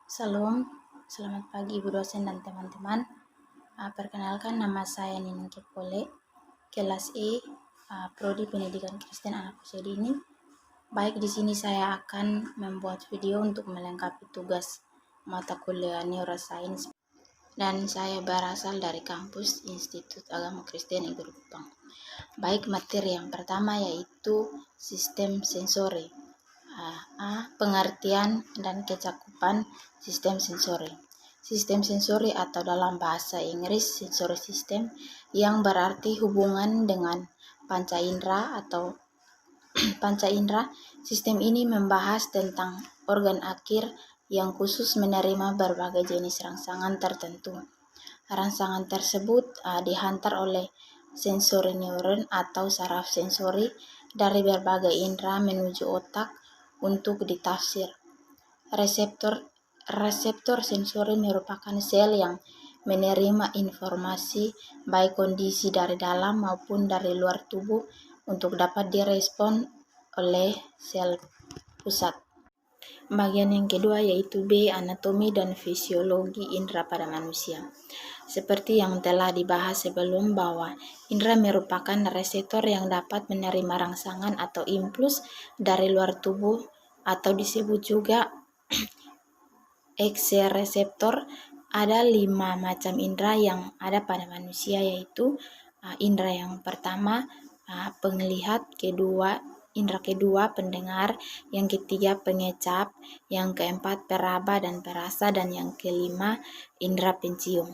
Salam, selamat pagi Ibu dosen dan teman-teman. Perkenalkan, nama saya Nining Kepole, kelas E, Prodi Pendidikan Kristen Anak Usia Dini. Baik, di sini saya akan membuat video untuk melengkapi tugas mata kuliah Neuroscience, dan saya berasal dari kampus Institut Agama Kristen Negeri Kupang. Baik, materi yang pertama yaitu sistem sensori. Pengertian dan kecakupan sistem sensori. Sistem sensori atau dalam bahasa Inggris sensory system, yang berarti hubungan dengan panca indera atau panca indera. Sistem ini membahas tentang organ akhir yang khusus menerima berbagai jenis rangsangan tertentu. Rangsangan tersebut dihantar oleh sensori neuron atau saraf sensori dari berbagai indera menuju otak untuk ditafsir. Reseptor sensori merupakan sel yang menerima informasi baik kondisi dari dalam maupun dari luar tubuh untuk dapat direspon oleh sel pusat. Bagian yang kedua yaitu B, anatomi dan fisiologi indera pada manusia. Seperti yang telah dibahas sebelum, bahwa indera merupakan reseptor yang dapat menerima rangsangan atau impuls dari luar tubuh, atau disebut juga eksereseptor. Ada 5 macam indera yang ada pada manusia, yaitu indera yang pertama penglihat, indera kedua pendengar, yang ketiga pengecap, yang keempat peraba dan perasa, dan yang kelima indera pencium.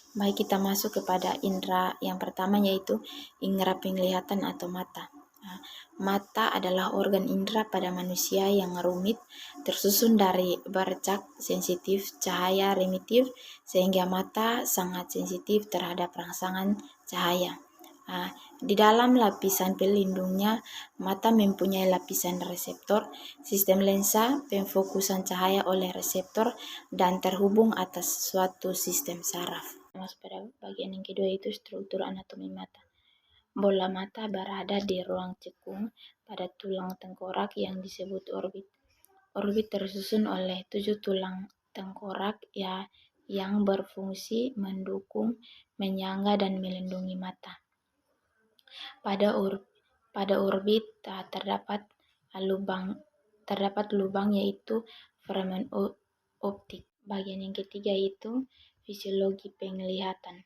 Baik, kita masuk kepada indera yang pertama yaitu indera penglihatan atau mata. Mata adalah organ indera pada manusia yang rumit, tersusun dari bercak sensitif cahaya remitif, sehingga mata sangat sensitif terhadap rangsangan cahaya. Di dalam lapisan pelindungnya, mata mempunyai lapisan reseptor, sistem lensa, pemfokusan cahaya oleh reseptor, dan terhubung atas suatu sistem saraf. Masuk pada bagian yang kedua yaitu struktur anatomi mata. Bola mata berada di ruang cekung pada tulang tengkorak yang disebut orbit. Orbit tersusun oleh 7 tulang tengkorak yang berfungsi mendukung, menyangga, dan melindungi mata. Pada orbit terdapat lubang yaitu fragmen optik. Bagian yang ketiga yaitu fisiologi penglihatan.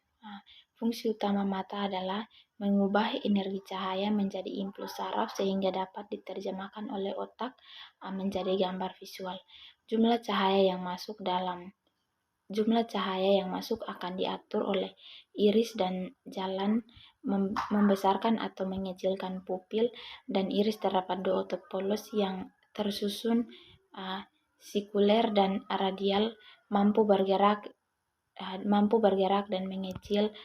Fungsi utama mata adalah mengubah energi cahaya menjadi impuls saraf sehingga dapat diterjemahkan oleh otak menjadi gambar visual. Jumlah cahaya yang masuk akan diatur oleh iris dan jalan membesarkan atau mengecilkan pupil, dan iris terdapat 2 otot polos yang tersusun sikuler dan radial, mampu bergerak dan mengecil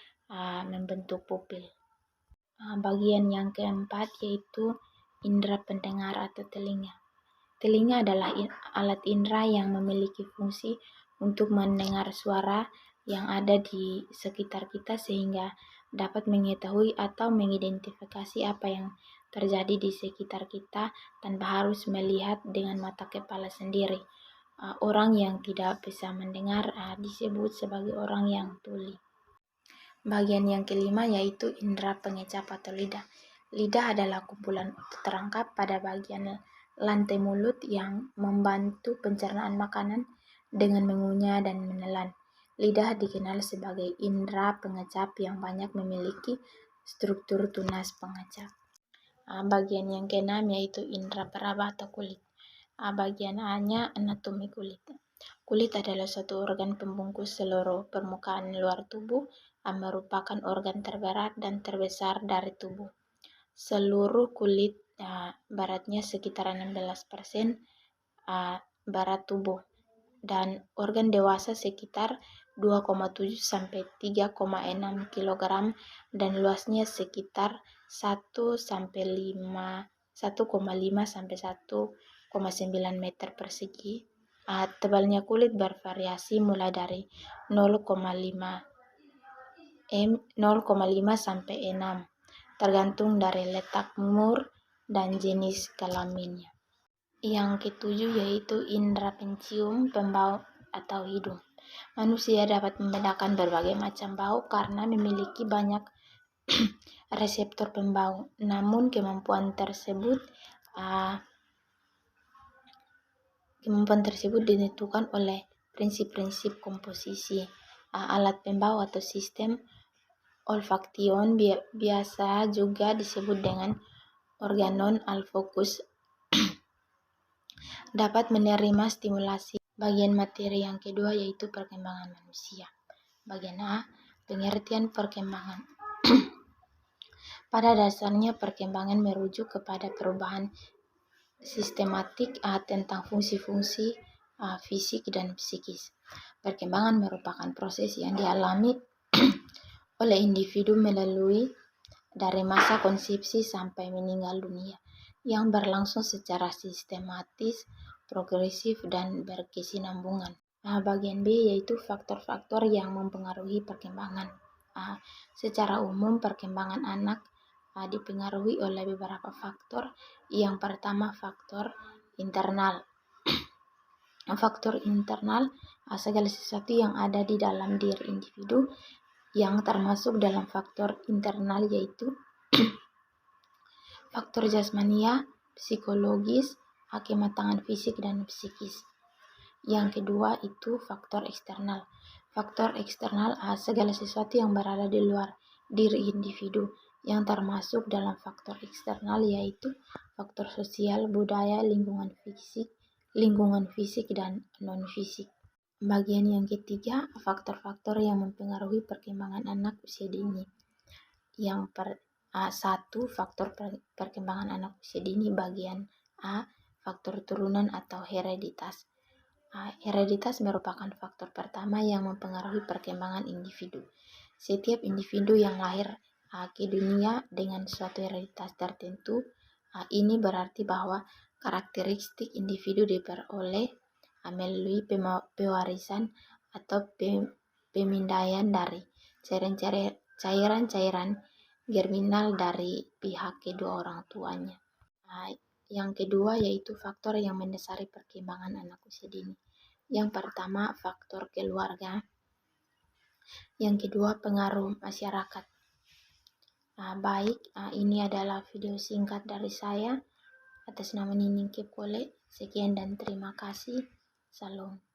membentuk pupil. Bagian yang keempat yaitu indera pendengar atau telinga. Telinga adalah alat indera yang memiliki fungsi untuk mendengar suara yang ada di sekitar kita sehingga dapat mengetahui atau mengidentifikasi apa yang terjadi di sekitar kita tanpa harus melihat dengan mata kepala sendiri. Orang yang tidak bisa mendengar disebut sebagai orang yang tuli. Bagian yang kelima yaitu indera pengecap atau lidah. Lidah adalah kumpulan otot terangkap pada bagian lantai mulut yang membantu pencernaan makanan dengan mengunyah dan menelan. Lidah dikenal sebagai indera pengecap yang banyak memiliki struktur tunas pengecap. Bagian yang keenam yaitu indera peraba atau kulit. Bagian A-nya anatomi kulit. Kulit adalah suatu organ pembungkus seluruh permukaan luar tubuh, merupakan organ terberat dan terbesar dari tubuh. Seluruh kulit beratnya sekitar 16% berat tubuh, dan organ dewasa sekitar 2,7 sampai 3,6 kg dan luasnya sekitar 1,5 sampai 1,9 meter persegi. Tebalnya kulit bervariasi mulai dari 0,5 sampai 6, tergantung dari letak mur dan jenis kelaminnya. Yang ketujuh yaitu indera pencium, pembau atau hidung. Manusia dapat membedakan berbagai macam bau karena memiliki banyak reseptor pembau. Namun kemampuan tersebut ditentukan oleh prinsip-prinsip komposisi alat pembau atau sistem olfaktion, biasa juga disebut dengan organon alfokus, dapat menerima stimulasi. Bagian materi yang kedua yaitu perkembangan manusia. Bagian A, pengertian perkembangan. Pada dasarnya perkembangan merujuk kepada perubahan sistematik tentang fungsi-fungsi fisik dan psikis. Perkembangan merupakan proses yang dialami oleh individu melalui dari masa konsepsi sampai meninggal dunia, yang berlangsung secara sistematis, progresif, dan berkesinambungan. Bagian B yaitu faktor-faktor yang mempengaruhi perkembangan. Secara umum perkembangan anak dipengaruhi oleh beberapa faktor. Yang pertama, faktor internal. Faktor internal segala sesuatu yang ada di dalam diri individu, yang termasuk dalam faktor internal yaitu faktor jasmania, psikologis, kematangan fisik dan psikis. Yang kedua itu faktor eksternal. Faktor eksternal segala sesuatu yang berada di luar diri individu, yang termasuk dalam faktor eksternal yaitu faktor sosial, budaya, lingkungan fisik dan non-fisik. Bagian yang ketiga, faktor-faktor yang mempengaruhi perkembangan anak usia dini. Yang satu, faktor perkembangan anak usia dini bagian A, faktor turunan atau hereditas. Hereditas merupakan faktor pertama yang mempengaruhi perkembangan individu. Setiap individu yang lahir ke dunia dengan suatu hereditas tertentu, ini berarti bahwa karakteristik individu diperoleh melalui pewarisan atau pemindaian dari cairan-cairan germinal dari pihak kedua orang tuanya. Yang kedua yaitu faktor yang mendasari perkembangan anak usia dini. Yang pertama, faktor keluarga. Yang kedua, pengaruh masyarakat. Baik, ini adalah video singkat dari saya atas nama Nining Kepole. Sekian dan terima kasih. Salam.